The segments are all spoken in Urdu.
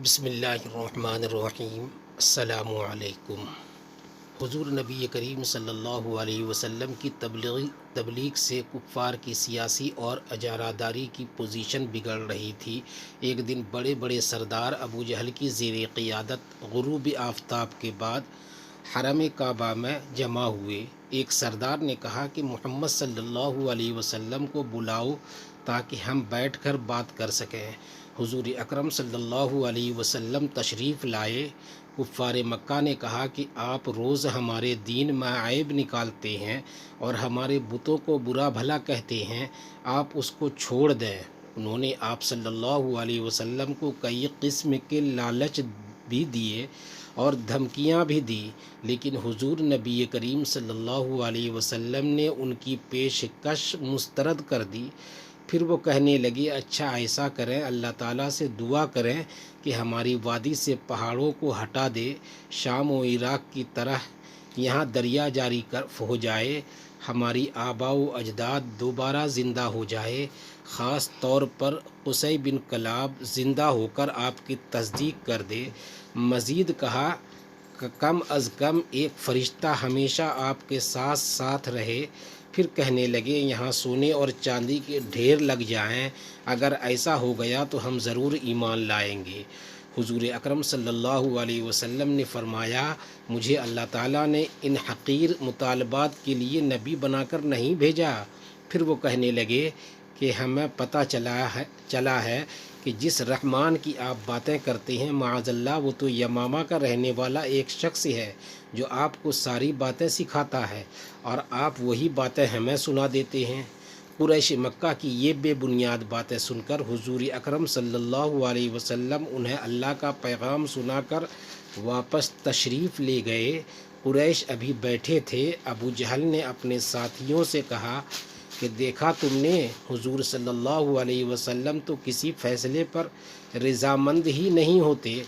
بسم اللہ الرحمن الرحیم۔ السلام علیکم۔ حضور نبی کریم صلی اللہ علیہ وسلم کی تبلیغ سے کفار کی سیاسی اور اجاراداری کی پوزیشن بگڑ رہی تھی۔ ایک دن بڑے بڑے سردار ابو جہل کی زیر قیادت غروب آفتاب کے بعد حرم کعبہ میں جمع ہوئے۔ ایک سردار نے کہا کہ محمد صلی اللہ علیہ وسلم کو بلاؤ تاکہ ہم بیٹھ کر بات کر سکیں۔ حضور اکرم صلی اللہ علیہ وسلم تشریف لائے۔ کفار مکہ نے کہا کہ آپ روز ہمارے دین میں عیب نکالتے ہیں اور ہمارے بتوں کو برا بھلا کہتے ہیں، آپ اس کو چھوڑ دیں۔ انہوں نے آپ صلی اللہ علیہ وسلم کو کئی قسم کے لالچ بھی دیے اور دھمکیاں بھی دی، لیکن حضور نبی کریم صلی اللہ علیہ وسلم نے ان کی پیشکش مسترد کر دی۔ پھر وہ کہنے لگے، اچھا ایسا کریں، اللہ تعالیٰ سے دعا کریں کہ ہماری وادی سے پہاڑوں کو ہٹا دے، شام و عراق کی طرح یہاں دریا جاری ہو جائے، ہماری آباء و اجداد دوبارہ زندہ ہو جائے، خاص طور پر قصی بن کلاب زندہ ہو کر آپ کی تصدیق کر دے۔ مزید کہا کہ کم از کم ایک فرشتہ ہمیشہ آپ کے ساتھ ساتھ رہے۔ پھر کہنے لگے، یہاں سونے اور چاندی کے ڈھیر لگ جائیں، اگر ایسا ہو گیا تو ہم ضرور ایمان لائیں گے۔ حضور اکرم صلی اللہ علیہ وسلم نے فرمایا، مجھے اللہ تعالیٰ نے ان حقیر مطالبات کے لیے نبی بنا کر نہیں بھیجا۔ پھر وہ کہنے لگے کہ ہمیں پتہ چلا ہے کہ جس رحمان کی آپ باتیں کرتے ہیں، معاذ اللہ وہ تو یمامہ کا رہنے والا ایک شخص ہے جو آپ کو ساری باتیں سکھاتا ہے، اور آپ وہی باتیں ہمیں سنا دیتے ہیں۔ قریش مکہ کی یہ بے بنیاد باتیں سن کر حضور اکرم صلی اللہ علیہ وسلم انہیں اللہ کا پیغام سنا کر واپس تشریف لے گئے۔ قریش ابھی بیٹھے تھے۔ ابو جہل نے اپنے ساتھیوں سے کہا کہ دیکھا تم نے، حضور صلی اللہ علیہ وسلم تو کسی فیصلے پر رضامند ہی نہیں ہوتے۔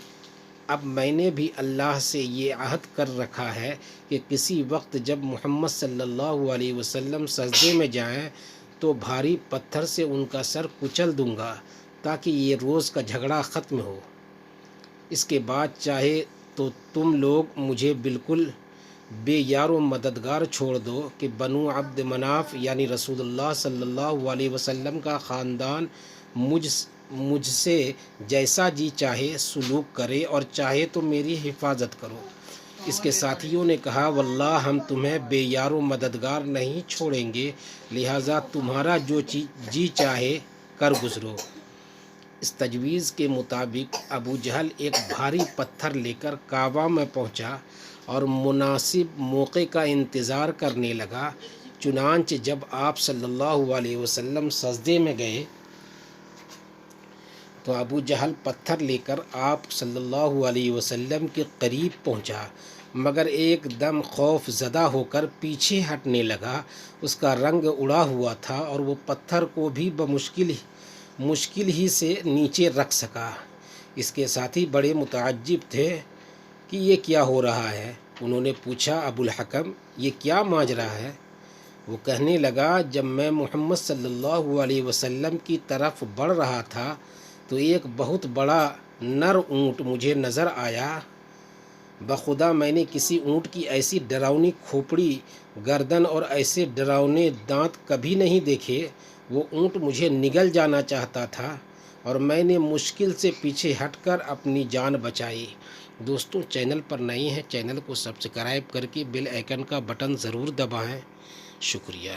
اب میں نے بھی اللہ سے یہ عہد کر رکھا ہے کہ کسی وقت جب محمد صلی اللہ علیہ وسلم سجدے میں جائیں تو بھاری پتھر سے ان کا سر کچل دوں گا تاکہ یہ روز کا جھگڑا ختم ہو۔ اس کے بعد چاہے تو تم لوگ مجھے بالکل بے یار و مددگار چھوڑ دو کہ بنو عبد مناف یعنی رسول اللہ صلی اللہ علیہ وسلم کا خاندان مجھ سے جیسا جی چاہے سلوک کرے اور چاہے تو میری حفاظت کرو۔ اس کے ساتھیوں نے کہا، واللہ ہم تمہیں بے یار و مددگار نہیں چھوڑیں گے، لہٰذا تمہارا جو جی چاہے کر گزرو۔ اس تجویز کے مطابق ابو جہل ایک بھاری پتھر لے کر کعبہ میں پہنچا اور مناسب موقع کا انتظار کرنے لگا۔ چنانچہ جب آپ صلی اللہ علیہ وسلم سجدے میں گئے تو ابو جہل پتھر لے کر آپ صلی اللہ علیہ وسلم کے قریب پہنچا، مگر ایک دم خوف زدہ ہو کر پیچھے ہٹنے لگا۔ اس کا رنگ اڑا ہوا تھا اور وہ پتھر کو بھی مشکل ہی سے نیچے رکھ سکا۔ اس کے ساتھی بڑے متعجب تھے کہ یہ کیا ہو رہا ہے۔ انہوں نے پوچھا، ابو الحکم یہ کیا ماجرا ہے؟ وہ کہنے لگا، جب میں محمد صلی اللہ علیہ وسلم کی طرف بڑھ رہا تھا تو ایک بہت بڑا نر اونٹ مجھے نظر آیا۔ بخدا میں نے کسی اونٹ کی ایسی ڈراؤنی کھوپڑی گردن اور ایسے ڈراؤنے دانت کبھی نہیں دیکھے۔ وہ اونٹ مجھے نگل جانا چاہتا تھا اور میں نے مشکل سے پیچھے ہٹ کر اپنی جان بچائی۔ دوستوں، چینل پر نئے ہیں، چینل کو سبسکرائب کر کے بیل آئیکن کا بٹن ضرور دبائیں۔ شکریہ۔